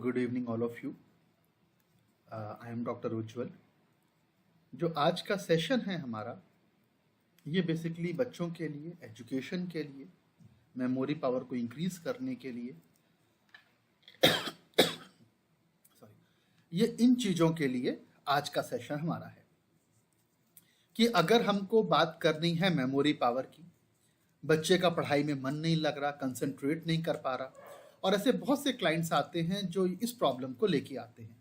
Good evening all of you. I am doctor Ujjwal. जो आज का सेशन है हमारा, ये बेसिकली बच्चों के लिए, एजुकेशन के लिए, मेमोरी पावर को इंक्रीज करने के लिए, ये इन चीज़ों के लिए आज का सेशन हमारा है कि अगर हमको बात करनी है मेमोरी पावर की, बच्चे का पढ़ाई में मन नहीं लग रहा, कंसंट्रेट नहीं कर पा रहा, और ऐसे बहुत से क्लाइंट्स आते हैं जो इस प्रॉब्लम को लेके आते हैं।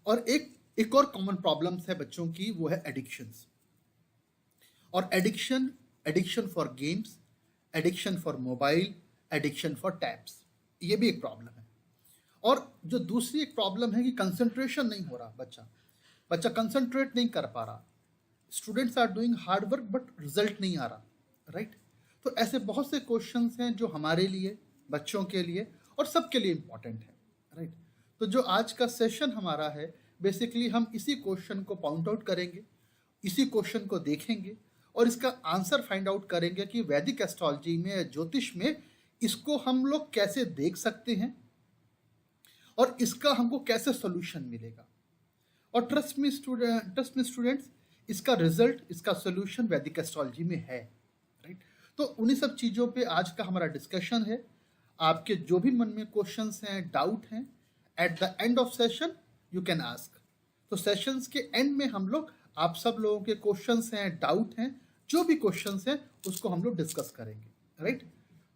और एक और कॉमन प्रॉब्लम्स है बच्चों की, वो है एडिक्शंस। और addiction for games, addiction for mobile, addiction for tabs, ये भी एक प्रॉब्लम है। और जो दूसरी एक प्रॉब्लम है कि कंसंट्रेशन नहीं हो रहा, बच्चा कंसंट्रेट नहीं कर पा रहा। Students are doing hard work but result नहीं आ रहा, राइट? तो ऐसे बहुत से क्वेश्चंस हैं जो हमारे लिए, बच्चों के लिए और सबके लिए इम्पॉर्टेंट है, राइट? तो जो आज का सेशन हमारा है, बेसिकली हम इसी क्वेश्चन को पॉइंट आउट करेंगे, इसी क्वेश्चन को देखेंगे और इसका आंसर फाइंड आउट करेंगे कि वैदिक एस्ट्रोलॉजी में, ज्योतिष में इसको हम लोग कैसे देख सकते हैं और इसका हमको कैसे सोल्यूशन मिलेगा। और ट्रस्ट में स्टूडेंट्स, इसका रिजल्ट, इसका सोल्यूशन वैदिक एस्ट्रोलॉजी में है, राइट? तो उन्हीं सब चीज़ों पे आज का हमारा डिस्कशन है। आपके जो भी मन में क्वेश्चंस हैं, डाउट हैं, at the end of session you can ask. तो सेशंस के एंड में हम लोग आप सब लोगों के क्वेश्चंस हैं, डाउट हैं, जो भी क्वेश्चंस हैं उसको हम लोग डिस्कस करेंगे, राइट?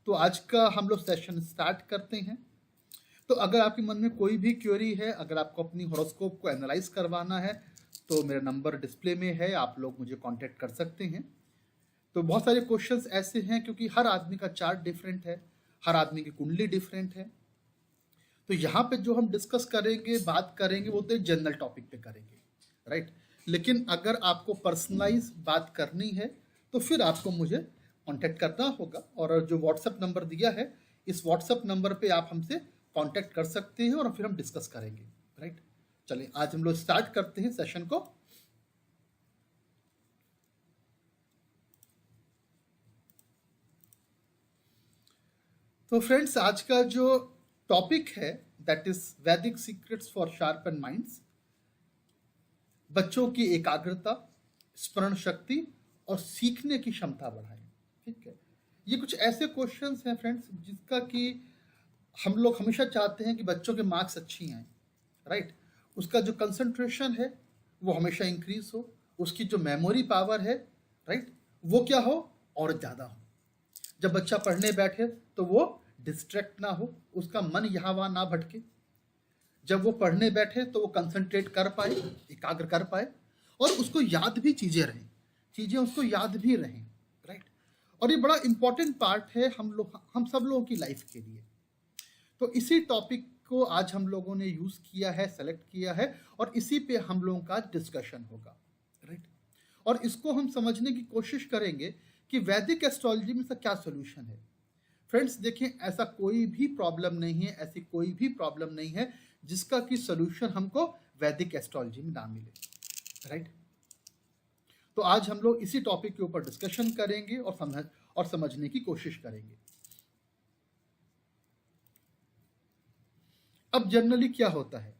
तो आज का हम लोग सेशन स्टार्ट करते हैं। तो अगर आपके मन में कोई भी क्वेरी है, अगर आपको अपनी हॉरोस्कोप को एनालाइज करवाना है, तो मेरा नंबर डिस्प्ले में है, आप लोग मुझे कांटेक्ट कर सकते हैं। तो बहुत सारे क्वेश्चंस ऐसे हैं क्योंकि हर आदमी का चार्ट डिफरेंट है, हर आदमी की कुंडली डिफरेंट है। तो यहाँ पे जो हम डिस्कस करेंगे, बात करेंगे, वो तो जनरल टॉपिक पे करेंगे, राइट? लेकिन अगर आपको पर्सनलाइज बात करनी है तो फिर आपको मुझे कांटेक्ट करना होगा। और जो व्हाट्सएप नंबर दिया है, इस व्हाट्सएप नंबर पे आप हमसे कांटेक्ट कर सकते हैं और फिर हम डिस्कस करेंगे, राइट? चलिए आज हम लोग स्टार्ट करते हैं सेशन को। तो फ्रेंड्स, आज का जो टॉपिक है दैट इज वैदिक सीक्रेट्स फॉर शार्पन माइंड्स। बच्चों की एकाग्रता, स्मरण शक्ति और सीखने की क्षमता बढ़ाएं, ठीक है? ये कुछ ऐसे क्वेश्चंस हैं फ्रेंड्स जिसका कि हम लोग हमेशा चाहते हैं कि बच्चों के मार्क्स अच्छी आए, राइट? उसका जो कंसंट्रेशन है वो हमेशा इंक्रीज हो, उसकी जो मेमोरी पावर है, राइट, वो क्या हो, और ज़्यादा हो। जब बच्चा पढ़ने बैठे तो वो डिस्ट्रैक्ट ना हो, उसका मन यहाँ वहाँ ना भटके। जब वो पढ़ने बैठे तो वो कंसंट्रेट कर पाए, एकाग्र कर पाए, और उसको याद भी चीज़ें रहें, चीज़ें उसको याद भी रहें, राइट? और ये बड़ा इंपॉर्टेंट पार्ट है हम सब लोगों की लाइफ के लिए। तो इसी टॉपिक को आज हम लोगों ने यूज़ किया है, सेलेक्ट किया है, और इसी पे हम लोगों का डिस्कशन होगा, राइट? और इसको हम समझने की कोशिश करेंगे कि वैदिक एस्ट्रोलॉजी में इसका क्या सोल्यूशन है। फ्रेंड्स देखिए, ऐसा कोई भी प्रॉब्लम नहीं है, ऐसी कोई भी प्रॉब्लम नहीं है जिसका कि सोल्यूशन हमको वैदिक एस्ट्रोलॉजी में ना मिले, राइट? तो आज हम लोग इसी टॉपिक के ऊपर डिस्कशन करेंगे और समझने की कोशिश करेंगे। अब जनरली क्या होता है,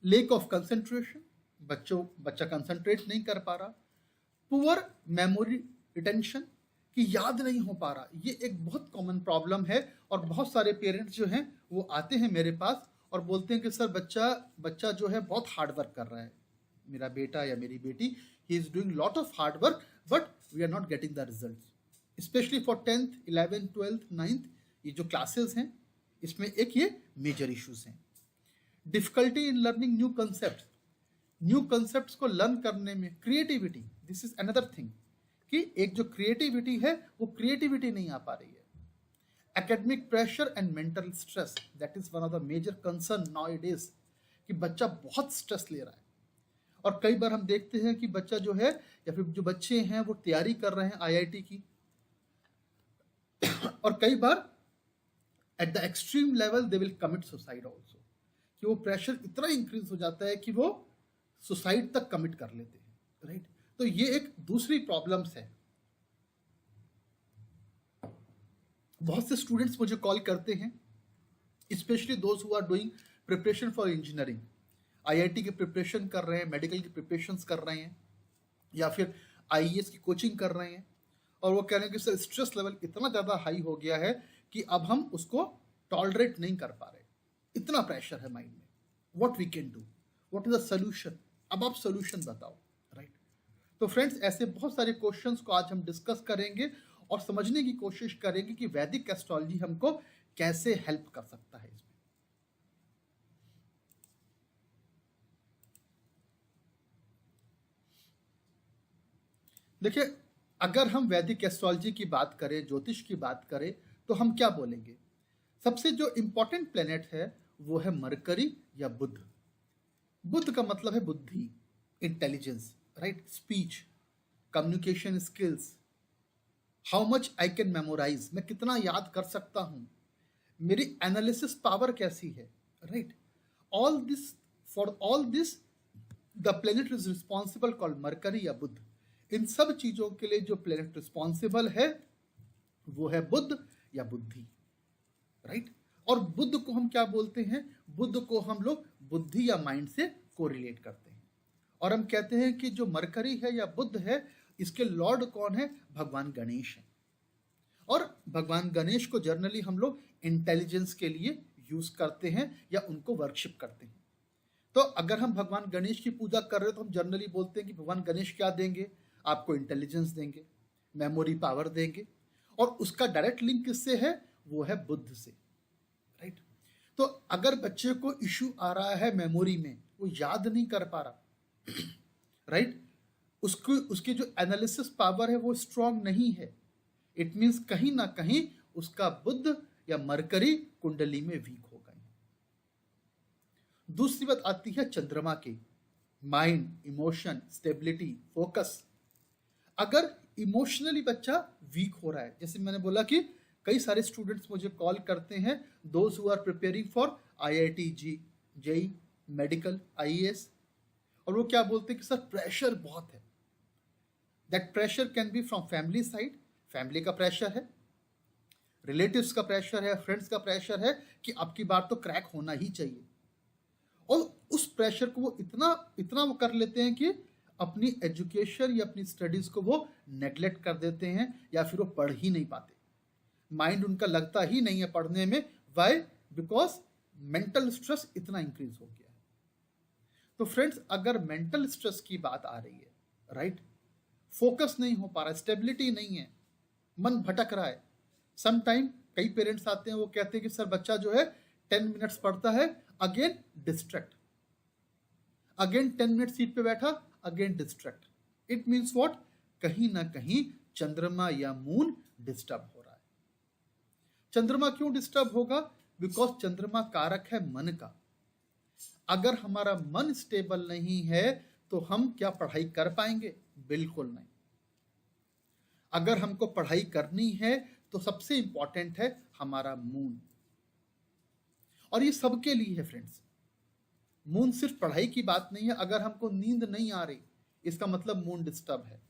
लेक ऑफ कंसंट्रेशन, बच्चा कंसंट्रेट नहीं कर पा रहा, पुअर मेमोरी रिटेंशन, कि याद नहीं हो पा रहा, ये एक बहुत कॉमन प्रॉब्लम है। और बहुत सारे पेरेंट्स जो हैं वो आते हैं मेरे पास और बोलते हैं कि सर बच्चा जो है बहुत हार्ड वर्क कर रहा है, मेरा बेटा या मेरी बेटी, he is doing lot of hard work but we are not getting the results. Specially for 10th, 11th, 12th, 9th, ये जो क्लासेस हैं इसमें एक ये मेजर इश्यूज हैं। Difficulty in learning new concepts को लर्न करने में, creativity, this is another thing, कि एक जो क्रिएटिविटी है वो क्रिएटिविटी नहीं आ पा रही है। Academic pressure and mental stress, that is one of the major concern nowadays, कि बच्चा बहुत स्ट्रेस ले रहा है। और कई बार हम देखते हैं कि बच्चा जो है, या फिर जो बच्चे हैं वो तैयारी कर रहे हैं आईआईटी की, और कई बार at the extreme level they will commit suicide also, कि वो प्रेशर इतना इंक्रीज हो जाता है कि वो सुसाइड तक कमिट कर लेते हैं, राइट? तो ये एक दूसरी प्रॉब्लम्स है। बहुत से स्टूडेंट्स मुझे कॉल करते हैं, specially those who are doing preparation for engineering, IIT की प्रिपरेशन कर रहे हैं, मेडिकल की प्रिपरेशन कर रहे हैं, या फिर आईएएस की कोचिंग कर रहे हैं, और वो कह रहे हैं कि सर स्ट्रेस लेवल इतना ज़्यादा हाई हो गया है कि अब हम उसको टॉलरेट नहीं कर पा रहे, इतना प्रेशर है माइंड में, what we can do, what is the solution, अब आप सोल्यूशन बताओ, राइट। तो फ्रेंड्स, ऐसे बहुत सारे क्वेश्चंस को आज हम डिस्कस करेंगे और समझने की कोशिश करेंगे कि वैदिक एस्ट्रोलॉजी हमको कैसे हेल्प कर सकता है इसमें। देखिए, अगर हम वैदिक एस्ट्रोलॉजी की बात करें, ज्योतिष की बात करें, तो हम क्या बोलेंगे? सबसे जो इंपॉर्टेंट प्लेनेट है वो है मरकरी या बुध। बुध का मतलब है बुद्धि, intelligence, right, speech, communication skills, how much I can memorise, मैं कितना याद कर सकता हूं, मेरी एनालिसिस पावर कैसी है, right. All this, for all this the planet is responsible called mercury या बुध। इन सब चीजों के लिए जो प्लेनेट रिस्पॉन्सिबल है वो है बुध या बुद्धि, राइट। और बुध को हम क्या बोलते हैं? बुध को हम लोग बुद्धि या माइंड से कोरिलेट करते हैं, और हम कहते हैं कि जो मरकरी है या बुध है, इसके लॉर्ड कौन है? भगवान गणेश है। और भगवान गणेश को जनरली हम लोग इंटेलिजेंस के लिए यूज करते हैं या उनको वर्शिप करते हैं। तो अगर हम भगवान गणेश की पूजा कर रहे हैं तो हम जनरली बोलते हैं कि भगवान गणेश क्या देंगे? आपको इंटेलिजेंस देंगे, मेमोरी पावर देंगे, और उसका डायरेक्ट लिंक किससे है? वो है बुध से, राइट। तो अगर बच्चे को इश्यू आ रहा है मेमोरी में, वो याद नहीं कर पा रहा, राइट, उसकी जो एनालिसिस पावर है वो स्ट्रांग नहीं है, इट मींस कहीं ना कहीं उसका बुध या मरकरी कुंडली में वीक हो गए। दूसरी बात आती है चंद्रमा की, माइंड, इमोशन, स्टेबिलिटी, फोकस। अगर इमोशनली बच्चा वीक हो रहा है, जैसे मैंने बोला कि कई सारे स्टूडेंट्स मुझे कॉल करते हैं, those who are preparing for IIT, JEE, medical, IAS, और वो क्या बोलते हैं कि सर प्रेशर बहुत है। That pressure can be from family side, family का प्रेशर है, रिलेटिव्स का प्रेशर है, फ्रेंड्स का प्रेशर है कि आपकी बार तो क्रैक होना ही चाहिए, और उस प्रेशर को वो इतना वो कर लेते हैं कि अपनी एजुकेशन या अपनी स्टडीज को वो नेग्लेक्ट कर देते हैं, या फिर वो पढ़ ही नहीं पाते, माइंड उनका लगता ही नहीं है पढ़ने में। वाई? बिकॉज मेंटल स्ट्रेस इतना इंक्रीज हो गया है। तो फ्रेंड्स, अगर मेंटल स्ट्रेस की बात आ रही है, राइट, फोकस नहीं हो पा रहा है, स्टेबिलिटी नहीं है, मन भटक रहा है, सम टाइम कई पेरेंट्स आते हैं, वो कहते हैं कि सर बच्चा जो है 10 मिनट्स पढ़ता है, again distract, again 10 minute seat पे बैठा, again distract. It means what? कहीं ना कहीं चंद्रमा या मून डिस्टर्ब हो रहा है। चंद्रमा क्यों डिस्टर्ब होगा? बिकॉज चंद्रमा कारक है मन का। अगर हमारा मन स्टेबल नहीं है तो हम क्या पढ़ाई कर पाएंगे? बिल्कुल नहीं। अगर हमको पढ़ाई करनी है तो सबसे इंपॉर्टेंट है हमारा मून, और ये सबके लिए है फ्रेंड्स। मून सिर्फ पढ़ाई की बात नहीं है। अगर हमको नींद नहीं आ रही, इसका मतलब मून डिस्टर्ब है।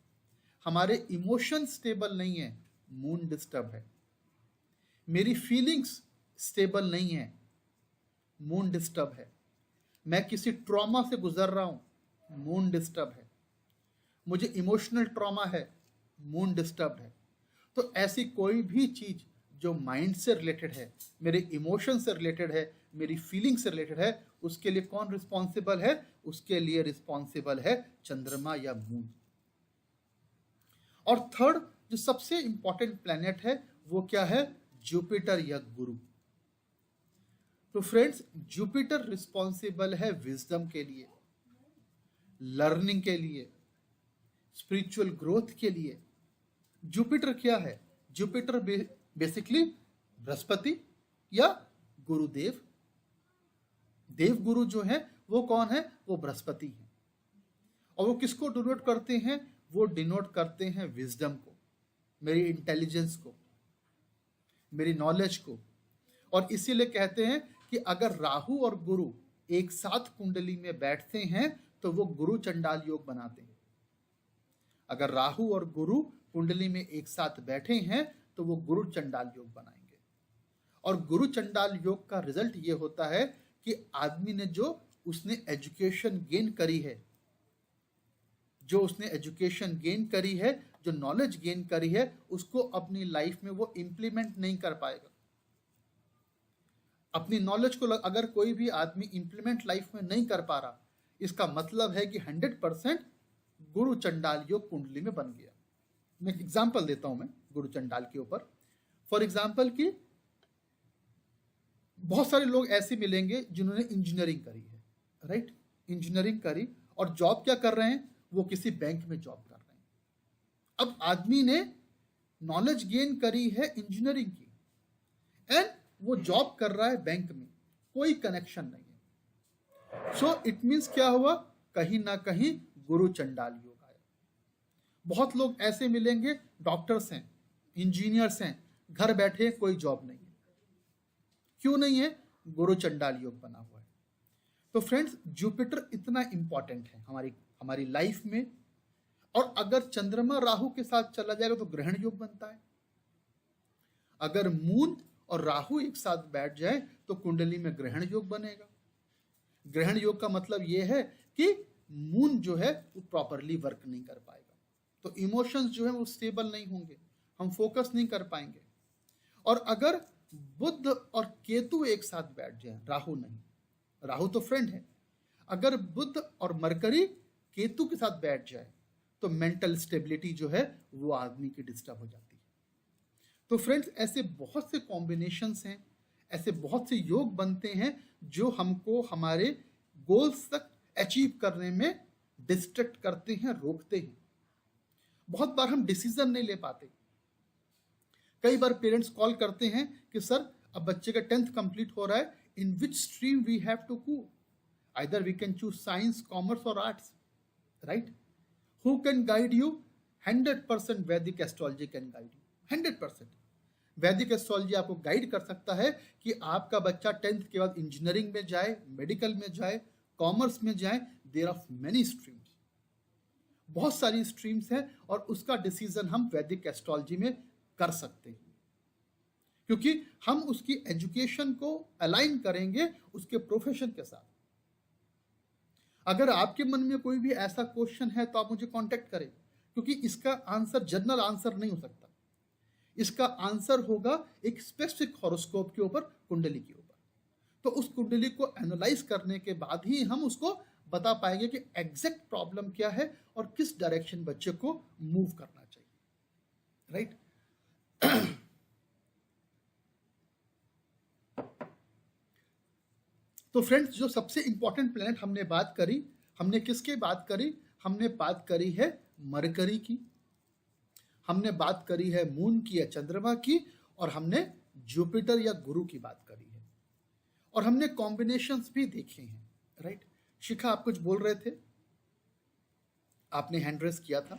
हमारे इमोशन स्टेबल नहीं है, मून डिस्टर्ब है। मेरी फीलिंग्स स्टेबल नहीं है, मून डिस्टर्ब है। मैं किसी ट्रॉमा से गुजर रहा हूं, मून डिस्टर्ब है। मुझे इमोशनल ट्रॉमा है, मून डिस्टर्ब है। तो ऐसी कोई भी चीज जो माइंड से रिलेटेड है, मेरे इमोशन से रिलेटेड है, मेरी फीलिंग से रिलेटेड है, उसके लिए कौन रिस्पॉन्सिबल है? उसके लिए रिस्पॉन्सिबल है चंद्रमा या मून। और थर्ड जो सबसे इंपॉर्टेंट प्लैनेट है वो क्या है? जुपिटर या गुरु। तो फ्रेंड्स, जुपिटर रिस्पॉन्सिबल है विजडम के लिए, लर्निंग के लिए, स्पिरिचुअल ग्रोथ के लिए। जुपिटर क्या है? जुपिटर बेसिकली बृहस्पति या गुरुदेव। देव गुरु जो है वो कौन है? वो बृहस्पति है। और वो किसको डिनोट करते हैं? वो डिनोट करते हैं विजडम को, मेरी इंटेलिजेंस को, मेरी नॉलेज को। और इसीलिए कहते हैं कि अगर राहु और गुरु एक साथ कुंडली में बैठते हैं तो वो गुरु चंडाल योग बनाते हैं। अगर राहु और गुरु कुंडली में एक साथ बैठे हैं तो वो गुरु चंडाल योग बनाएंगे। और गुरु चंडाल योग का रिजल्ट ये होता है कि आदमी ने जो उसने एजुकेशन गेन करी है, जो नॉलेज गेन करी है, उसको अपनी लाइफ में वो इंप्लीमेंट नहीं कर पाएगा। अपनी नॉलेज को अगर कोई भी आदमी इंप्लीमेंट लाइफ में नहीं कर पा रहा, इसका मतलब है कि 100% गुरु चंडाल योग कुंडली में बन गया। मैं एग्जांपल देता हूं, मैं गुरु चंडाल के ऊपर। फॉर एग्जांपल कि बहुत सारे लोग ऐसे मिलेंगे जिन्होंने इंजीनियरिंग करी है, राइट, इंजीनियरिंग करी और जॉब क्या कर रहे हैं, वो किसी बैंक में जॉब कर रहे हैं। अब आदमी ने नॉलेज गेन करी है इंजीनियरिंग की एंड वो जॉब कर रहा है बैंक में, कोई कनेक्शन नहीं है। सो इट मीन्स क्या हुआ, कहीं ना कहीं गुरु चंडाल योग आया। बहुत लोग ऐसे मिलेंगे, डॉक्टर्स हैं, इंजीनियर्स हैं, घर बैठे कोई जॉब नहीं है। क्यों नहीं है, गुरु चंडाल योग बना हुआ है। तो फ्रेंड्स, जुपिटर इतना इंपॉर्टेंट है हमारी लाइफ में। और अगर चंद्रमा राहु के साथ चला जाएगा तो ग्रहण योग बनता है। अगर मून और राहु एक साथ बैठ जाए तो कुंडली में ग्रहण योग बनेगा। ग्रहण योग का मतलब यह है कि मून जो है वो प्रॉपरली वर्क नहीं कर पाएगा, तो इमोशंस जो है वो स्टेबल नहीं होंगे, हम फोकस नहीं कर पाएंगे। और अगर बुध और केतु एक साथ बैठ जाए, राहु नहीं, राहु तो फ्रेंड है, अगर बुध और मरकरी केतु के साथ बैठ जाए तो मेंटल स्टेबिलिटी जो है वो आदमी की डिस्टर्ब हो जाती है। तो फ्रेंड्स, ऐसे बहुत से कॉम्बिनेशंस हैं, ऐसे बहुत से योग बनते हैं जो हमको हमारे गोल्स तक अचीव करने में डिस्ट्रैक्ट करते हैं, रोकते हैं। बहुत बार हम डिसीजन नहीं ले पाते। कई बार पेरेंट्स कॉल करते हैं कि सर अब बच्चे का 10th कंप्लीट हो रहा है, in which stream we have to go, either we can choose science, commerce और arts, right? Who can guide you? 100% Vedic astrology can guide you, 100%। Vedic astrology आपको गाइड कर सकता है कि आपका बच्चा 10th के बाद इंजीनियरिंग में जाए, मेडिकल में जाए, कॉमर्स में जाए। देयर आर मेनी स्ट्रीम्स, बहुत सारी स्ट्रीम्स हैं, और उसका डिसीजन हम वैदिक एस्ट्रोलॉजी में कर सकते हैं, क्योंकि हम उसकी एजुकेशन को अलाइन करेंगे उसके प्रोफेशन के साथ। अगर आपके मन में कोई भी ऐसा क्वेश्चन है तो आप मुझे कांटेक्ट करें, क्योंकि इसका आंसर जनरल आंसर नहीं हो सकता। इसका आंसर होगा एक स्पेसिफिक हॉरोस्कोप के ऊपर, कुंडली के ऊपर। तो उस कुंडली को एनालाइज करने के बाद ही हम उसको बता पाएंगे कि एग्जैक्ट प्रॉब्लम क्या है और किस डायरेक्शन बच्चे को मूव करना चाहिए, राइट? तो फ्रेंड्स, जो सबसे इंपॉर्टेंट प्लैनेट हमने बात करी, हमने किसकी बात करी? हमने बात करी है मरकरी की, हमने बात करी है मून की या चंद्रमा की, और हमने जुपिटर या गुरु की बात करी है, और हमने कॉम्बिनेशंस भी देखे हैं, राइट? शिखा, आप कुछ बोल रहे थे, आपने हैंड रेस किया था।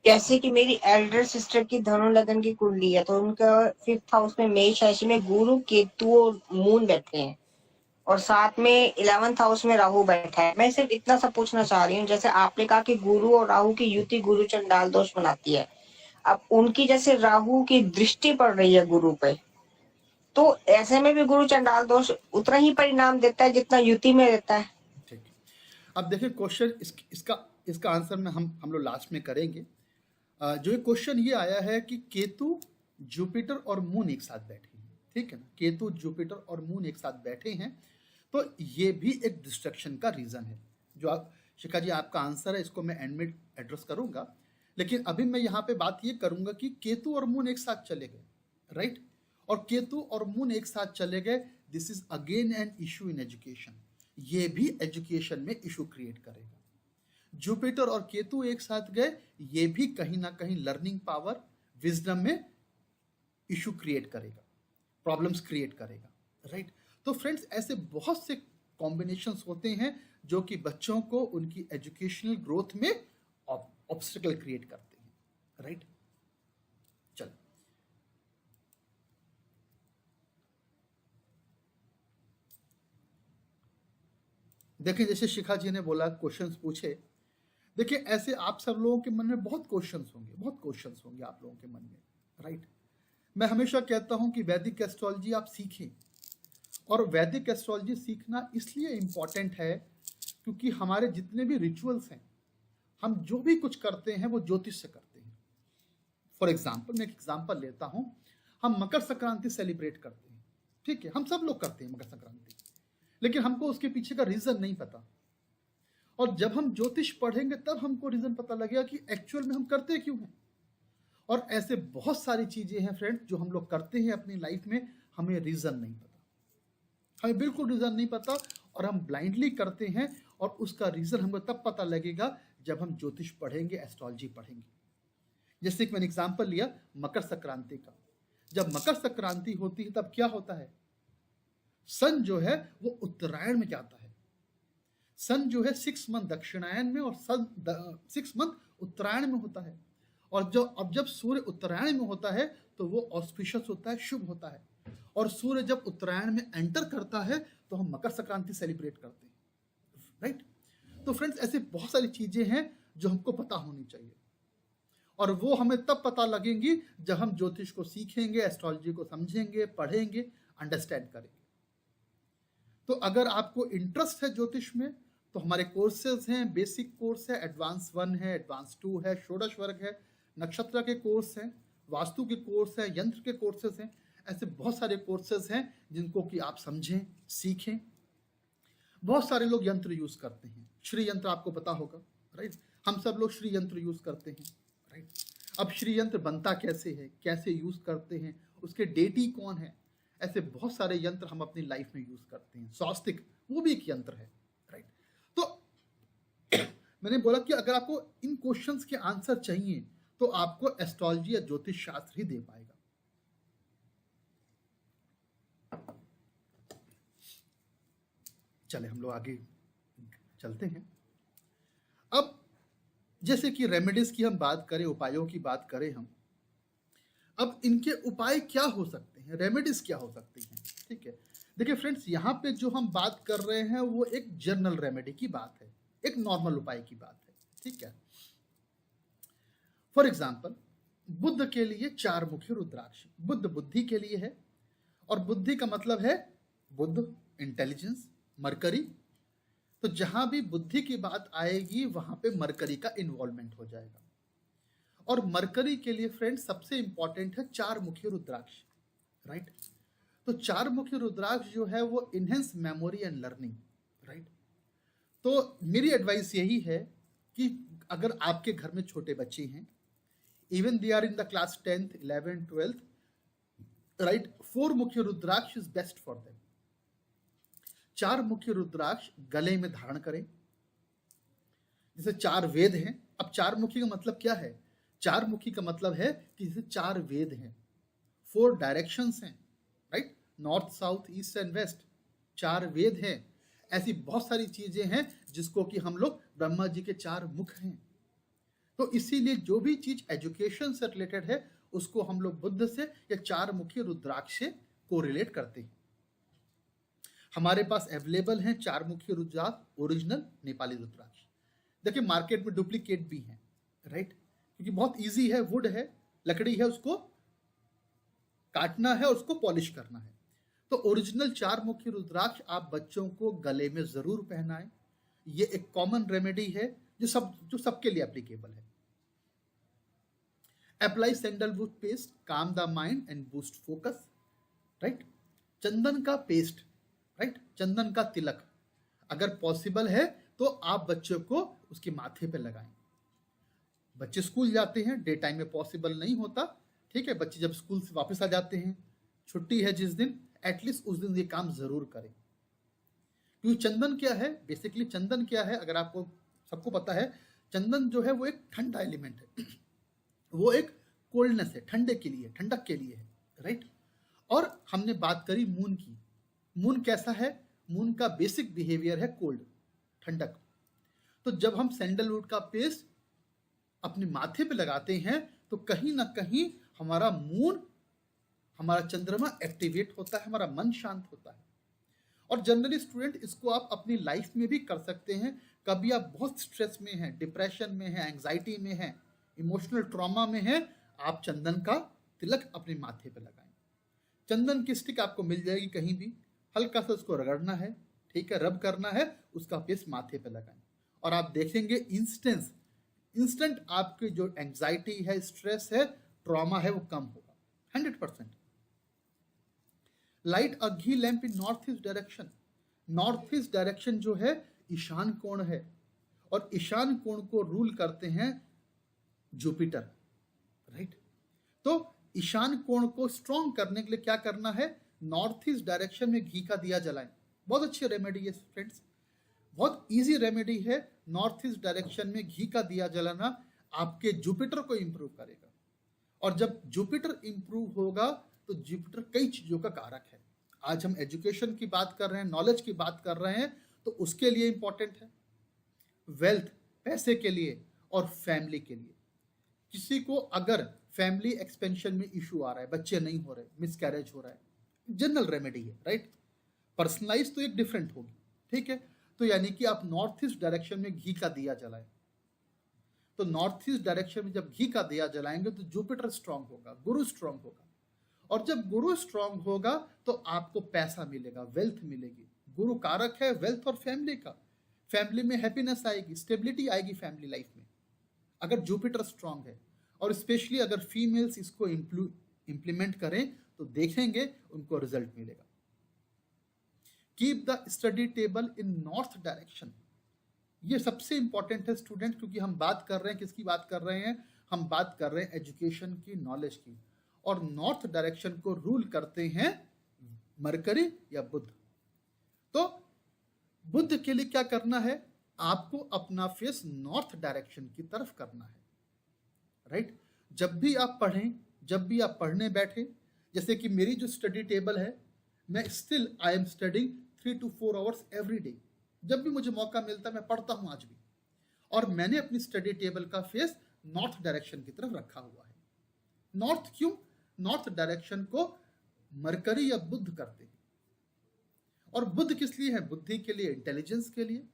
जैसे कि मेरी एल्डर सिस्टर की धनु लगन की कुंडली है, तो उनका 5th हाउस में मेष राशि में गुरु, केतु और मून बैठे हैं, और साथ में 11th हाउस में राहु बैठा है। मैं सिर्फ इतना सा पूछना चाह रही हूँ, जैसे आपने कहा कि गुरु और राहु की युति गुरु चंडाल दोष बनाती है, अब उनकी जैसे राहु की दृष्टि पड़ रही है गुरु पे, तो ऐसे में भी गुरु चंडाल दोष उतना ही परिणाम देता है जितना युति में रहता है। ठीक है, अब देखिए क्वेश्चन इसका आंसर में हम लोग लास्ट में करेंगे। जो क्वेश्चन ये आया है कि केतु, जुपिटर और मून एक साथ बैठे हैं, ठीक है ना? केतु, जुपिटर और मून एक साथ बैठे हैं, तो ये भी एक डिस्ट्रक्शन का रीजन है। जो आप शिखा जी, आपका आंसर है, इसको मैं एंड में एड्रेस करूंगा, लेकिन अभी मैं यहाँ पे बात ये करूंगा कि केतु और मून एक साथ चले गए, राइट? और केतु और मून एक साथ चले गए, this is again an issue in education. ये भी एजुकेशन में इशू क्रिएट करेगा। जुपिटर और केतु एक साथ गए, ये भी कहीं ना कहीं लर्निंग पावर, विजडम में इशू क्रिएट करेगा, प्रॉब्लम्स क्रिएट करेगा, राइट? तो फ्रेंड्स, ऐसे बहुत से कॉम्बिनेशंस होते हैं जो कि बच्चों को उनकी एजुकेशनल ग्रोथ में ऑब्स्टिकल क्रिएट करते हैं, राइट? चलो, देखिए, जैसे शिखा जी ने बोला, क्वेश्चंस पूछे। देखिए, ऐसे आप सब लोगों के मन में बहुत क्वेश्चंस होंगे आप लोगों के मन में, राइट? मैं हमेशा कहता हूं कि वैदिक एस्ट्रोलॉजी आप सीखें, और वैदिक एस्ट्रोलॉजी सीखना इसलिए इम्पॉर्टेंट है क्योंकि हमारे जितने भी रिचुअल्स हैं, हम जो भी कुछ करते हैं वो ज्योतिष से करते हैं। फॉर एग्जाम्पल, मैं एक एग्जाम्पल लेता हूं, हम मकर संक्रांति सेलिब्रेट करते हैं, ठीक है, हम सब लोग करते हैं मकर संक्रांति, लेकिन हमको उसके पीछे का रीजन नहीं पता। और जब हम ज्योतिष पढ़ेंगे तब हमको रीजन पता लगेगा कि एक्चुअल में हम करते क्यों हैं। और ऐसे बहुत सारी चीजें हैं फ्रेंड्स जो हम लोग करते हैं अपनी लाइफ में, हमें रीजन नहीं पता, हमें बिल्कुल रीजन नहीं पता, और हम ब्लाइंडली करते हैं। और उसका रीजन हमको तब पता लगेगा जब हम ज्योतिष पढ़ेंगे, एस्ट्रोलॉजी पढ़ेंगे। जैसे कि मैंने एग्जाम्पल लिया मकर संक्रांति का, जब मकर संक्रांति होती है तब क्या होता है, सन जो है वो उत्तरायण में जाता है। सन जो है 6 मंथ दक्षिणायन में और सन 6 मंथ उत्तरायण में होता है। और जब सूर्य उत्तरायण में होता है तो वो ऑस्पिशियस होता है, शुभ होता है। और सूर्य जब उत्तरायण में एंटर करता है तो हम मकर संक्रांति सेलिब्रेट करते हैं, राइट। तो फ्रेंड्स, ऐसे बहुत सारी चीजें हैं जो हमको पता होनी चाहिए, और वो हमें तब पता लगेंगी जब हम ज्योतिष को सीखेंगे, एस्ट्रोलॉजी को समझेंगे, पढ़ेंगे, अंडरस्टैंड करेंगे। तो अगर आपको इंटरेस्ट है ज्योतिष में तो हमारे कोर्सेज हैं, बेसिक कोर्स है, एडवांस 1 है, एडवांस 2 है, षोडश वर्ग है, नक्षत्र के कोर्स हैं, वास्तु के कोर्स है, यंत्र के कोर्सेज हैं। ऐसे बहुत सारे कोर्सेज हैं जिनको कि आप समझें, सीखें। बहुत सारे लोग यंत्र यूज करते हैं, श्री यंत्र आपको पता होगा, राइट। हम सब लोग श्री यंत्र यूज करते हैं, राइट। अब श्री यंत्र बनता कैसे है, कैसे यूज करते हैं, उसके डेटी कौन है, ऐसे बहुत सारे यंत्र हम अपनी लाइफ में यूज करते हैं। स्वास्तिक वो भी एक यंत्र है, राइट। तो मैंने बोला कि अगर आपको इन क्वेश्चंस के आंसर चाहिए तो आपको एस्ट्रोलॉजी या ज्योतिष शास्त्र ही दे पाएगा। चले हम लोग आगे चलते हैं। अब जैसे कि रेमेडीज की हम बात करें, उपायों की बात करें हम, अब इनके उपाय क्या हो सकते हैं, रेमेडीज क्या हो सकती हैं, ठीक है। देखिए फ्रेंड्स, यहाँ पे जो हम बात कर रहे हैं वो एक जनरल रेमेडी की बात है, एक नॉर्मल उपाय की बात है, ठीक है। फॉर एग्जाम्पल, बुद्ध के लिए 4 मुखी रुद्राक्ष, बुद्ध बुद्धि के लिए है, और बुद्धि का मतलब है बुद्ध, इंटेलिजेंस, मरकरी। तो जहां भी बुद्धि की बात आएगी वहां पे मरकरी का इन्वॉल्वमेंट हो जाएगा। और मरकरी के लिए फ्रेंड्स सबसे इंपॉर्टेंट है 4 मुखी रुद्राक्ष, राइट। तो 4 मुखी रुद्राक्ष जो है वो enhance memory and learning, right. तो मेरी एडवाइस यही है कि अगर आपके घर में छोटे बच्चे हैं, even they are in the class 10th 11th 12th, right, 4 mukhi rudraksha is best for them. 4 mukhi रुद्राक्ष गले में धारण करें। जैसे 4 वेद हैं, अब 4 मुखी का मतलब क्या है, 4 मुखी का मतलब है कि जैसे 4 वेद हैं, 4 डायरेक्शंस हैं, right, north, south, east and west, 4 वेद हैं। ऐसी बहुत सारी चीजें हैं जिसको कि हम लोग ब्रह्मा जी के 4 मुख हैं। तो इसीलिए जो भी चीज एजुकेशन से रिलेटेड है उसको हम लोग बुद्ध से या 4 मुखी रुद्राक्ष से कोरिलेट करते हैं। हमारे पास अवेलेबल हैं 4 मुखी रुद्राक्ष, ओरिजिनल नेपाली रुद्राक्ष। देखिए मार्केट में डुप्लीकेट भी हैं, राइट, क्योंकि बहुत इजी है, वुड है, लकड़ी है, उसको काटना है, उसको पॉलिश करना है। तो ओरिजिनल 4 मुखी रुद्राक्ष आप बच्चों को गले में जरूर पहनाएं। ये एक कॉमन रेमेडी है जो सबके लिए एप्लीकेबल है। Apply sandalwood paste, calm the mind and boost focus, right. चंदन का पेस्ट, राइट, चंदन का तिलक अगर पॉसिबल है तो आप बच्चों को उसके माथे पे लगाएं। बच्चे स्कूल जाते हैं, डे टाइम में पॉसिबल नहीं होता, ठीक है। बच्चे जब स्कूल से वापस आ जाते हैं, छुट्टी है जिस दिन, एटलीस्ट उस दिन ये काम जरूर करें। क्योंकि चंदन क्या है, बेसिकली चंदन क्या है, अगर आपको सबको पता है, चंदन जो है वो एक ठंडा एलिमेंट है, वो एक कोल्डनेस है, ठंडे के लिए, ठंडक के लिए है, राइट। और हमने बात करी मून की, मून कैसा है, मून का बेसिक बिहेवियर है कोल्ड, ठंडक। तो जब हम सैंडलवुड का पेस्ट अपने माथे पे लगाते हैं तो कहीं ना कहीं हमारा मून, हमारा चंद्रमा एक्टिवेट होता है, हमारा मन शांत होता है। और जनरली स्टूडेंट इसको आप अपनी लाइफ में भी कर सकते हैं। कभी आप बहुत स्ट्रेस में हैं, डिप्रेशन में हैं, एंग्जाइटी में हैं, इमोशनल ट्रॉमा में हैं, आप चंदन का तिलक अपने माथे पे लगाएं। चंदन की स्टिक आपको मिल जाएगी कहीं भी, हल्का सा उसको रगड़ना है, ठीक है, रब करना है, उसका पेस्ट माथे पे लगाएं और आप देखेंगे इंस्टेंट आपकी जो एंजाइटी है, स्ट्रेस है, ट्रॉमा है, वो कम होगा 100%। Light a ghee lamp in north east direction. North east direction जो है ईशान कोण है और ईशान कोण को रूल करते हैं जुपिटर, राइट। तो ईशान कोण को स्ट्रॉन्ग करने के लिए क्या करना है, नॉर्थ ईस्ट डायरेक्शन में घी का दिया जलाएं। बहुत अच्छी रेमेडी है फ्रेंड्स, बहुत इजी रेमेडी है। नॉर्थ ईस्ट डायरेक्शन में घी का दिया जलाना आपके जुपिटर को इंप्रूव करेगा और जब जुपिटर इंप्रूव होगा तो जुपिटर कई चीजों का कारक है। आज हम एजुकेशन की बात कर रहे हैं, नॉलेज की बात कर रहे हैं, तो उसके लिए इंपॉर्टेंट है। वेल्थ, पैसे के लिए और फैमिली के लिए। किसी को अगर फैमिली एक्सपेंशन में इशू आ रहा है, बच्चे नहीं हो रहे, मिसकैरेज हो रहा है, जनरल रेमेडी है, राइट। पर्सनलाइज तो एक डिफरेंट होगी, ठीक है। तो यानी कि आप नॉर्थ ईस्ट डायरेक्शन में घी का दिया जलाएं। तो नॉर्थ ईस्ट डायरेक्शन में जब घी का दिया जलाएंगे तो जुपिटर स्ट्रांग होगा, गुरु स्ट्रांग होगा और जब गुरु स्ट्रांग होगा तो आपको पैसा मिलेगा, वेल्थ मिलेगी। गुरु कारक है वेल्थ और फैमिली का। फैमिली में हैप्पीनेस आएगी, स्टेबिलिटी आएगी फैमिली लाइफ में अगर जुपिटर स्ट्रांग है। और स्पेशली अगर फीमेल्स इसको इंप्लीमेंट करें तो देखेंगे उनको रिजल्ट मिलेगा। Keep the study table in north direction. ये सबसे इंपॉर्टेंट है स्टूडेंट, क्योंकि हम बात कर रहे हैं, किसकी बात कर रहे हैं, हम बात कर रहे हैं एजुकेशन की, नॉलेज की। और नॉर्थ डायरेक्शन को रूल करते हैं मरकरी या बुध। तो बुध के लिए क्या करना है, आपको अपना फेस नॉर्थ डायरेक्शन की तरफ करना है, राइट। जब भी आप पढ़ें, जब भी आप पढ़ने बैठे, जैसे कि मेरी जो स्टडी टेबल है, मैं still I am studying 3 to 4 hours every day. जब भी मुझे मौका मिलता है मैं पढ़ता हूं आज भी। और मैंने अपनी स्टडी टेबल का फेस नॉर्थ डायरेक्शन की तरफ रखा हुआ है। नॉर्थ क्यों, नॉर्थ डायरेक्शन को मरकरी या बुध करते हैं। और बुध किस लिए है, बुद्धि के लिए, इंटेलिजेंस के लिए।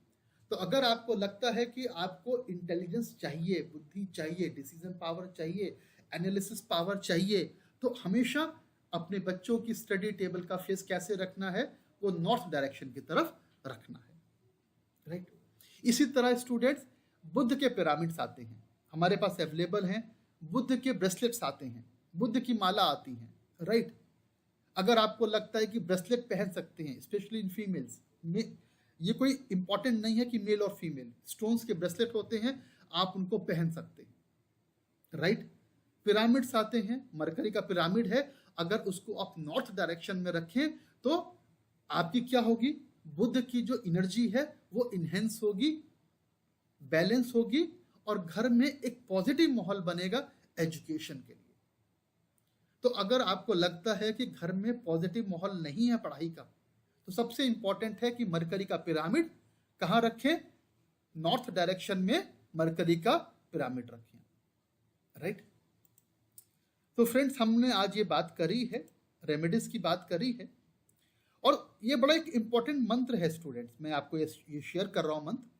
तो अगर आपको लगता है कि आपको इंटेलिजेंस चाहिए, बुद्धि चाहिए, डिसीजन पावर चाहिए, एनालिसिस पावर चाहिए, तो हमेशा अपने बच्चों की स्टडी टेबल का फेस कैसे रखना है, वो नॉर्थ डायरेक्शन की तरफ रखना है, राइट। इसी तरह स्टूडेंट्स, बुद्ध के पिरामिड्स आते हैं हमारे पास अवेलेबल हैं, बुद्ध के ब्रेसलेट्स आते हैं, बुद्ध की माला आती है, राइट। अगर आपको लगता है कि ब्रेसलेट पहन सकते हैं, स्पेशली इन फीमेल्स में, ये कोई इंपॉर्टेंट नहीं है कि मेल और फीमेल, स्टोन्स के ब्रेसलेट होते हैं, आप उनको पहन सकते हैं, राइट। पिरामिड्स आते हैं, मरकरी का पिरामिड है, अगर उसको आप नॉर्थ डायरेक्शन में रखें तो आपकी क्या होगी, बुद्ध की जो एनर्जी है वो इनहेंस होगी, बैलेंस होगी और घर में एक पॉजिटिव माहौल बनेगा एजुकेशन के लिए। तो अगर आपको लगता है कि घर में पॉजिटिव माहौल नहीं है पढ़ाई का, तो सबसे इंपॉर्टेंट है कि मरकरी का पिरामिड कहाँ रखें, नॉर्थ डायरेक्शन में मरकरी का पिरामिड रखें, राइट। तो फ्रेंड्स, हमने आज ये बात करी है, रेमेडीज की बात करी है, और ये बड़ा एक इंपॉर्टेंट मंत्र है स्टूडेंट्स, मैं आपको ये शेयर कर रहा हूं मंत्र।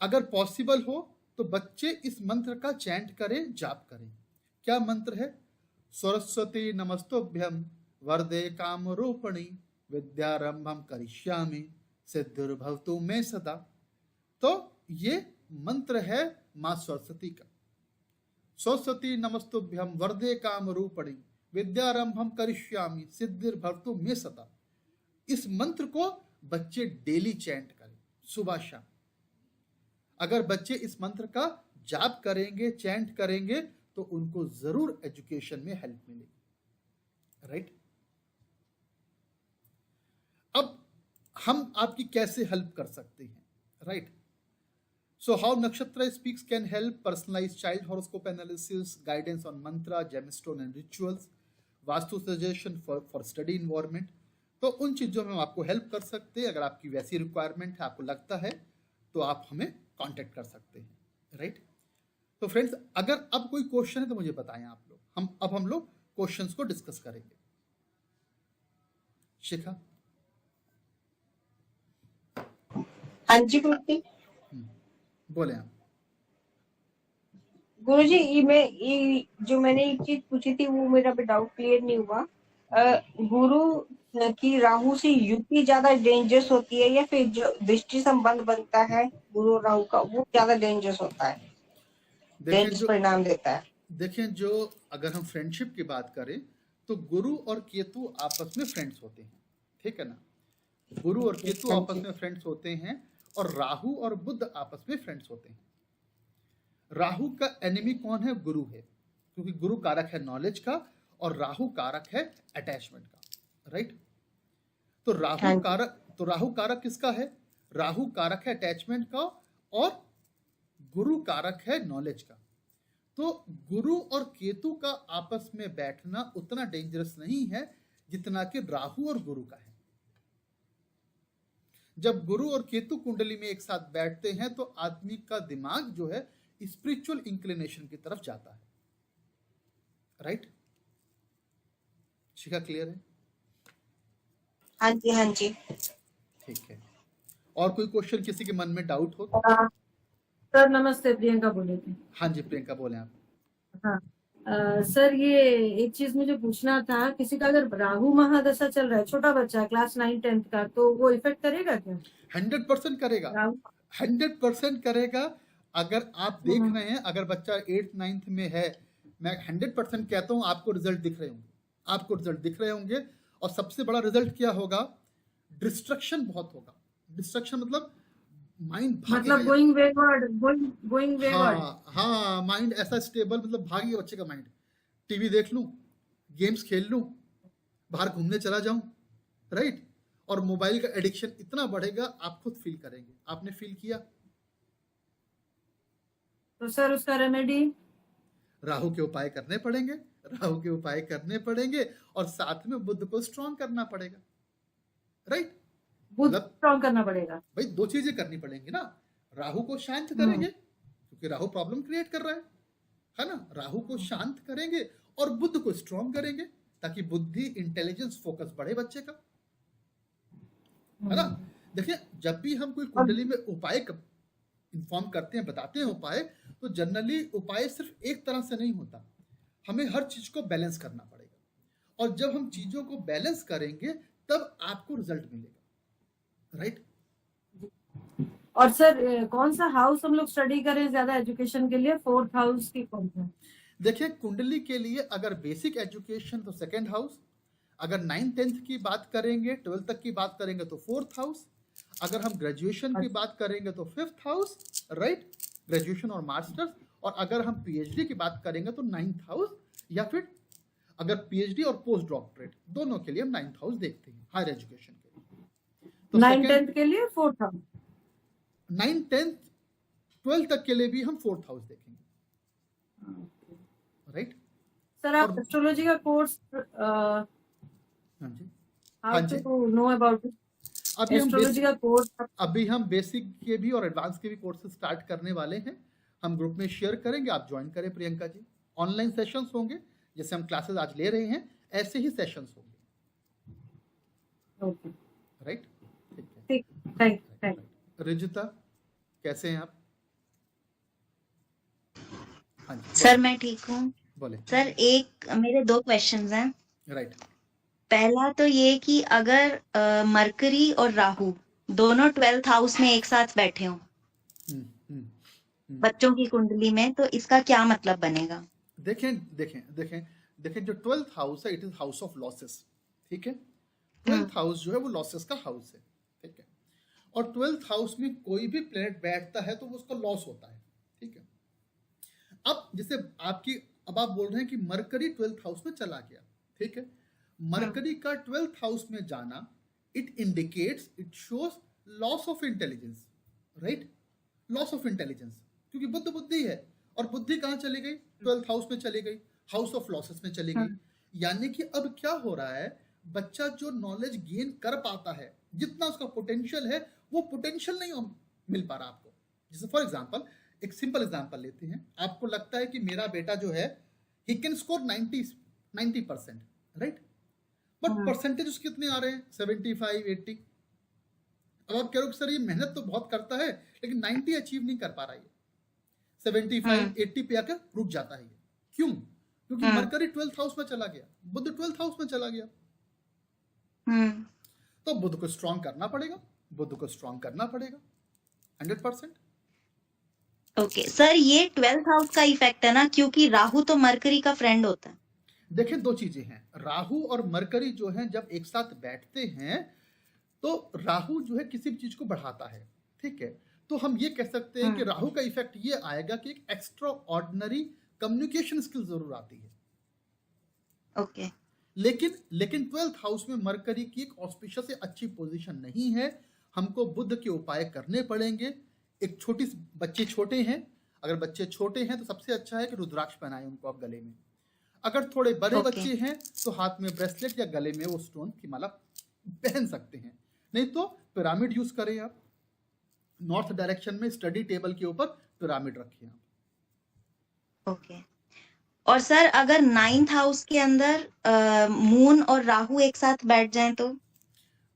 अगर पॉसिबल हो तो बच्चे इस मंत्र का चैंट करें, जाप करें। क्या मंत्र है, सरस्वती नमस्तोभ्यम वरदे काम रूपणी विद्यारंभम करिष्यामि सिद्धिर्भवतु मे सदा। तो ये मंत्र है मां सरस्वती का। सरस्वती नमस्तुभ्यम वरदे काम रूपणी विद्यारंभम करिष्यामि सिद्धिर्भवतु मे सदा। इस मंत्र को बच्चे डेली चैंट करें, सुबह शाम। अगर बच्चे इस मंत्र का जाप करेंगे, चैंट करेंगे, तो उनको जरूर एजुकेशन में हेल्प मिलेगी, राइट। अब हम आपकी कैसे हेल्प कर सकते हैं, राइट। सो हाउ नक्षत्र speaks can help, personalised child horoscope analysis, guidance on Mantra, gemstone and rituals, vastu suggestion for study environment. तो उन चीज़ों में हम आपको हेल्प कर सकते हैं। अगर आपकी वैसी रिक्वायरमेंट है, आपको लगता है, तो आप हमें कांटेक्ट कर सकते हैं, राइट। तो फ्रेंड्स, अगर अब कोई क्वेश्चन है तो मुझे बताएं आप लोग। हम लोग क्वेश्चंस को डिस्कस करेंगे। शिखा। हाँ जी गुरुजी। बोले आप। गुरुजी, जो मैंने एक चीज पूछी थी वो मेरा डाउट क्लियर नहीं हुआ। गुरु कि राहु से युति ज्यादा डेंजरस होती है या फिर जो दृष्टि संबंध बनता है गुरु और राहु का वो ज्यादा डेंजरस होता है, देखें डेंजरस जो परिणाम देता है? देखें जो अगर हम फ्रेंडशिप की बात करें तो गुरु और केतु आपस में फ्रेंड्स होते हैं, ठीक है ना। गुरु और केतु हाँ आपस जी। में फ्रेंड्स होते हैं और राहु और बुध आपस में फ्रेंड्स होते हैं। राहु का एनिमी कौन है? गुरु है, क्योंकि गुरु कारक है नॉलेज का और राहु कारक है अटैचमेंट का, राइट। हाँ जी। तो राहु कारक किसका है? राहु कारक है अटैचमेंट का और गुरु कारक है नॉलेज का। तो गुरु और केतु का आपस में बैठना उतना डेंजरस नहीं है जितना कि राहु और गुरु का है। जब गुरु और केतु कुंडली में एक साथ बैठते हैं तो आदमी का दिमाग जो है स्पिरिचुअल इंक्लिनेशन की तरफ जाता है, राइट। शिखा क्लियर है? हाँ जी। हाँ जी। ठीक है। और कोई क्वेश्चन किसी के मन में डाउट हो? सर नमस्ते, प्रियंका बोले थे। हाँ जी प्रियंका बोले आप। हाँ सर, ये एक चीज मुझे पूछना था, किसी का अगर राहु महादशा चल रहा है, छोटा बच्चा क्लास 9-10 का, तो वो इफेक्ट करेगा क्या? 100% करेगा, राहु 100% करेगा। अगर आप देख रहे हैं, अगर बच्चा 8th-9th में है, मैं 100% कहता हूं आपको रिजल्ट दिख रहे होंगे। और सबसे बड़ा रिजल्ट क्या होगा? डिस्ट्रक्शन बहुत होगा। डिस्ट्रक्शन मतलब माइंड भागेगा, मतलब गोइंग वेवर्ड। हाँ माइंड ऐसा स्टेबल, मतलब भागेगा बच्चे का माइंड। टीवी देख लूं, गेम्स खेल लूं, बाहर घूमने चला जाऊं, राइट। और मोबाइल का एडिक्शन इतना बढ़ेगा, आप खुद फील करेंगे। आपने फील किया? तो सर उसका रेमेडी? राहु के उपाय करने पड़ेंगे और साथ में बुध को स्ट्रॉन्ग करना पड़ेगा, राइट। बुध स्ट्रॉन्ग करना पड़ेगा। भाई 2 चीजें करनी पड़ेंगी ना। राहु को शांत करेंगे क्योंकि राहु प्रॉब्लम क्रिएट कर रहा है ना। राहु को शांत करेंगे और बुध को स्ट्रॉन्ग करेंगे ताकि बुद्धि, इंटेलिजेंस, फोकस बढ़े बच्चे का, है ना। देखिए, जब भी हम कोई कुंडली में उपाय इन्फॉर्म करते हैं, बताते हैं उपाय, तो जनरली उपाय सिर्फ एक तरह से नहीं होता। हमें हर चीज को बैलेंस करना पड़ेगा, और जब हम चीजों को बैलेंस करेंगे तब आपको रिजल्ट मिलेगा, राइट। और सर कौन सा हाउस हम लोग स्टडी करें ज्यादा एजुकेशन के लिए? 4th हाउस की कौन सा? देखिए, कुंडली के लिए अगर बेसिक एजुकेशन तो 2nd हाउस, अगर 9th-10th की बात करेंगे, 12th तक की बात करेंगे तो 4th हाउस, अगर हम ग्रेजुएशन की बात करेंगे तो 5th हाउस, राइट, ग्रेजुएशन और मास्टर्स। और अगर हम पीएचडी की बात करेंगे तो 9th हाउस, या फिर अगर पीएचडी और पोस्ट डॉक्टरेट दोनों के लिए हम 9th हाउस देखते हैं हायर एजुकेशन के लिए। तो 9th-10th के लिए 4th हाउस, 9th-10th 12th तक के लिए भी हम 4th हाउस देखेंगे, राइट। सर आप एस्ट्रोलॉजी का कोर्स हाँ जी नो अबाउट एस्ट्रोलॉजी का कोर्स? अभी हम बेसिक के भी और एडवांस के भी कोर्सेज स्टार्ट करने वाले हैं। हम ग्रुप में शेयर करेंगे, आप ज्वाइन करें प्रियंका जी। ऑनलाइन सेशंस होंगे, जैसे हम क्लासेस आज ले रहे हैं ऐसे ही सेशंस होंगे, राइट। ठीक है, थैंक यू। रिजिता, कैसे हैं आप? हाँ जी सर मैं ठीक हूँ। बोले। सर मेरे 2 क्वेश्चंस हैं। राइट। पहला तो ये कि अगर मरकरी और राहु दोनों 12th हाउस में एक साथ बैठे हों बच्चों की कुंडली में, तो इसका क्या मतलब बनेगा? देखें जो 12th हाउस है, it is house of losses, ठीक है। 12th हाउस जो है वो लॉसेस का हाउस है, ठीक है। और 12th हाउस में कोई भी प्लेनेट बैठता है तो वो उसका लॉस होता है, ठीक है। अब जैसे अब आप बोल रहे हैं कि मरकरी 12th हाउस में चला गया, ठीक है। मरकरी का 12th हाउस में जाना, it indicates, it shows loss of intelligence, right, loss of intelligence, क्योंकि बुद्धि है और बुद्धि कहाँ चली गई? 12th हाउस में चली गई, हाउस ऑफ लॉसेस में चली गई। यानी कि अब क्या हो रहा है, बच्चा जो नॉलेज गेन कर पाता है, जितना उसका पोटेंशियल है, वो पोटेंशियल नहीं मिल पा रहा आपको। जैसे फॉर एग्जांपल, एक सिंपल एग्जांपल लेते हैं। आपको लगता है कि मेरा बेटा जो है he can score 90%, right, but percentage उसके कितने आ रहे हैं? 75, 80। अब आप कह रहे हो सर ये मेहनत तो बहुत करता है लेकिन 90 अचीव नहीं कर पा रहा है, 75, 80 पे आकर रुक जाता है। क्यों? क्योंकि मरकरी 12th हाउस में चला गया, बुध 12th हाउस में चला गया, तो बुध को स्ट्रॉन्ग करना पड़ेगा, बुध को स्ट्रॉन्ग करना पड़ेगा 100%। ओके सर, ये 12th हाउस का इफेक्ट है ना, क्योंकि राहु तो मरकरी का फ्रेंड होता है। देखिए दो चीजें हैं, राहु और मरकरी जो हैं जब एक साथ बैठते हैं तो राहु जो है किसी भी चीज को बढ़ाता है, ठीक है। तो हम ये कह सकते हैं कि राहु का इफेक्ट ये आएगा कि एक एक्स्ट्रा ऑर्डिनरी कम्युनिकेशन स्किल जरूर आती है। ओके लेकिन 12th हाउस में मरकरी की एक ऑस्पिशियस से अच्छी पोजीशन नहीं है, हमको बुध के उपाय करने पड़ेंगे। एक छोटी बच्चे छोटे हैं, अगर बच्चे छोटे हैं तो सबसे अच्छा है कि रुद्राक्ष पहनाएं उनको आप गले में। अगर थोड़े बड़े बच्चे हैं तो हाथ में ब्रेसलेट या गले में वो स्टोन की माला पहन सकते हैं, नहीं तो पिरामिड यूज करें आप। नॉर्थ डायरेक्शन में स्टडी टेबल के ऊपर पिरामिड रखें आप। ओके। और सर अगर 9th हाउस के अंदर मून और राहु एक साथ बैठ जाएं तो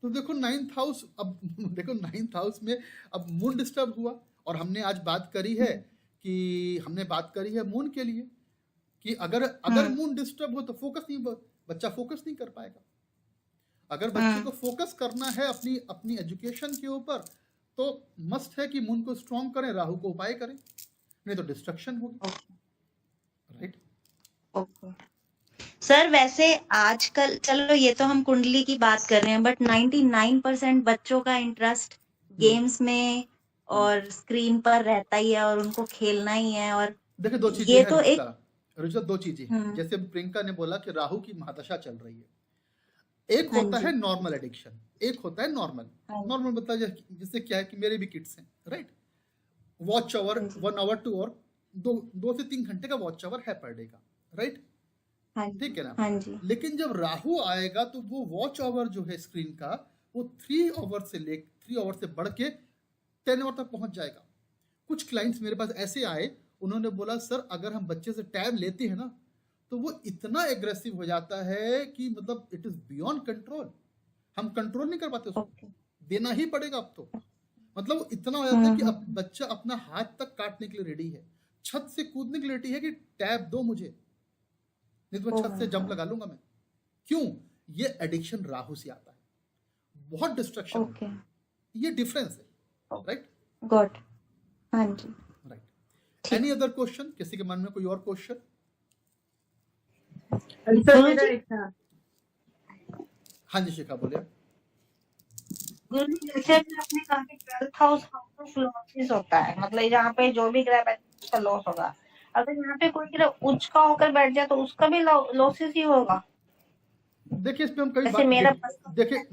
देखो 9th हाउस, अब देखो 9th हाउस में अब मून डिस्टर्ब हुआ, और हमने आज बात करी है मून के लिए कि अगर मून डिस्टर्ब हो तो बच्चा फोकस नहीं कर पाएगा। अगर बच्चे को फोकस करना है अपनी एजुकेशन के ऊपर तो मस्ट है कि मून को स्ट्रॉन्ग करें, राहु को उपाय करें, नहीं तो डिस्ट्रक्शन होगी, राइट। ओके सर, वैसे आजकल चलो ये तो हम कुंडली की बात कर रहे हैं, बट 99% बच्चों का इंटरेस्ट गेम्स में और स्क्रीन पर रहता ही है और उनको खेलना ही है। और देखिए दो चीजें ये हैं तो रुचिता, दो चीजें हैं। जैसे प्रियंका ने बोला कि राहु की महादशा चल रही है, एक होता है नॉर्मल एडिक्शन, एक होता है नॉर्मल मतलब जिससे क्या है कि मेरे भी किड्स हैं, राइट। वॉच आवर 1 आवर 2 और 2 से 3 घंटे का वॉच आवर है पर डे का, राइट, ठीक है ना। लेकिन जब राहु आएगा तो वो वॉच आवर जो है स्क्रीन का वो 3 आवर से बढ़ के 10 आवर तक पहुंच जाएगा। कुछ क्लाइंट्स मेरे पास ऐसे आए, उन्होंने बोला सर अगर हम बच्चे से टैब लेते हैं ना तो वो इतना एग्रेसिव हो जाता है कि मतलब इट इज बियॉन्ड कंट्रोल, हम कंट्रोल नहीं कर पाते उसको, देना ही पड़ेगा अब तो। मतलब वो इतना हो जाता है कि अब बच्चा अपना हाथ तक काटने के लिए रेडी है, छत से कूदने के लिए रेडी है कि टैब दो मुझे, नहीं तो छत से जंप लगा लूंगा मैं। क्यों? ये एडिक्शन राहु से आता है, बहुत डिस्ट्रक्शन, ये डिफरेंस है, राइट। गॉट, हाँ जी, राइट। Any other question? किसी के मन में कोई और क्वेश्चन? हाँ जी शिखा बोलिए। गुरुजी जैसे आपने कहा कि 12th हाउस लॉसेस होता है, मतलब जहाँ पे जो भी ग्रह बैठे उसका लॉस होगा। अगर यहाँ पे कोई ग्रह उच्च का होकर बैठ जाए तो उसका भी लॉसेस ही होगा। देखिए इस पे हम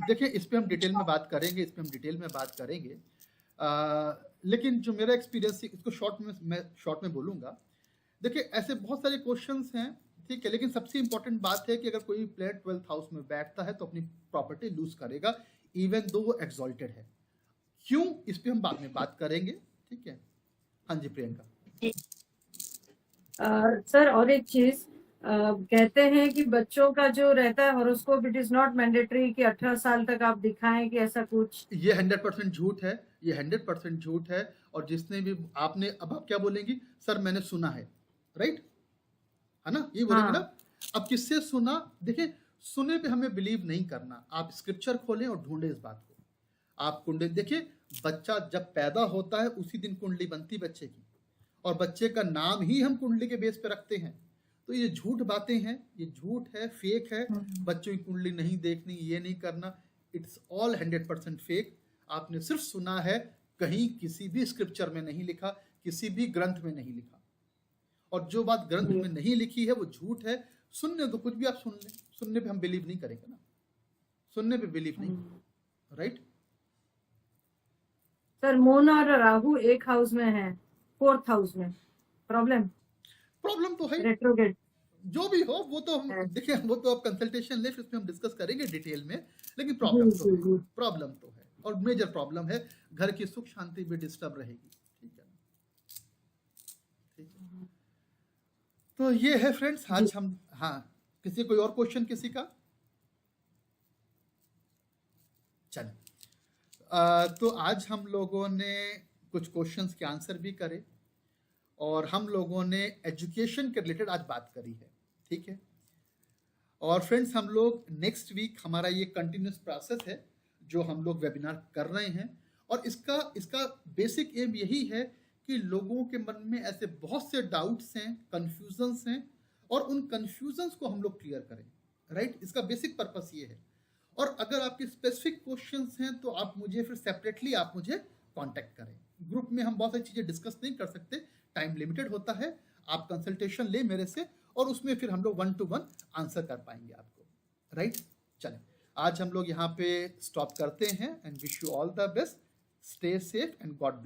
देखिए इस पे हम डिटेल में बात करेंगे, लेकिन जो मेरा एक्सपीरियंस है इसको शॉर्ट में बोलूंगा। देखिए ऐसे बहुत सारे क्वेश्चंस हैं, ठीक है, लेकिन सबसे इंपॉर्टेंट बात है कि अगर कोई प्लेयर 12th हाउस में बैठता है तो अपनी प्रॉपर्टी लूज करेगा इवन दो वो एक्सॉल्टेड है। क्यों? इस पे हम बाद में बात करेंगे, ठीक है। हाँ जी प्रियंका। सर और एक चीज कहते हैं कि बच्चों का जो रहता है horoscope, it is not mandatory कि 18 साल तक आप दिखाएं कि ऐसा कुछ। ये 100% झूठ है, ये 100% झूठ है। और जिसने भी आपने, अब आप क्या बोलेंगी? सर मैंने सुना है, राइट, है ना, ये बोलेंगे ना। अब किससे सुना? देखिए सुने पे हमें बिलीव नहीं करना, आप स्क्रिप्चर खोलें और ढूंढे इस बात को। आप कुंडली देखिए, बच्चा जब पैदा होता है उसी दिन कुंडली बनती बच्चे की, और बच्चे का नाम ही हम कुंडली के बेस पे रखते हैं। तो ये झूठ बातें हैं, ये झूठ है, फेक है। बच्चों की कुंडली नहीं देखनी, ये नहीं करना, इट्स ऑल 100% फेक। आपने सिर्फ सुना है, कहीं किसी भी स्क्रिप्चर में नहीं लिखा, किसी भी ग्रंथ में नहीं लिखा। और जो बात ग्रंथ में नहीं लिखी है वो झूठ है। सुनने तो कुछ भी आप सुन लें, सुनने पे हम बिलीव नहीं करेंगे ना, सुनने पे बिलीव नहीं, राइट। सर मून और राहु एक हाउस में है, 4th हाउस में, प्रॉब्लम तो है, रेट्रोग्रेड जो भी हो वो तो हम देखिए, वो तो आप कंसल्टेशन ले, उसमें हम डिस्कस करेंगे डिटेल में। लेकिन प्रॉब्लम तो है, और मेजर प्रॉब्लम है, घर की सुख शांति भी डिस्टर्ब रहेगी, ठीक है ना, ठीक है। तो ये है फ्रेंड्स आज हम, हाँ किसी कोई और क्वेश्चन किसी का? चलिए, तो आज हम लोगों ने कुछ क्वेश्चंस के आंसर भी करे, और हम लोगों ने एजुकेशन के रिलेटेड आज बात करी है, ठीक है। और फ्रेंड्स, हम लोग नेक्स्ट वीक, हमारा ये कंटिन्यूस प्रोसेस है जो हम लोग वेबिनार कर रहे हैं, और इसका बेसिक एम यही है कि लोगों के मन में ऐसे बहुत से डाउट्स हैं, कंफ्यूजन्स हैं, और उन कंफ्यूजन्स को हम लोग क्लियर करें, राइट? इसका बेसिक पर्पस ये है। और अगर आपके स्पेसिफिक क्वेश्चंस हैं तो आप मुझे फिर सेपरेटली आप मुझे कांटेक्ट करें। ग्रुप में हम बहुत सारी चीज़ें डिस्कस नहीं कर सकते, टाइम लिमिटेड होता है। आप कंसल्टेशन ले मेरे से, और उसमें फिर हम लोग 1 to 1 आंसर कर पाएंगे आपको, राइट? चलें, आज हम लोग यहाँ पे स्टॉप करते हैं, and wish you all the best, stay safe and God bless.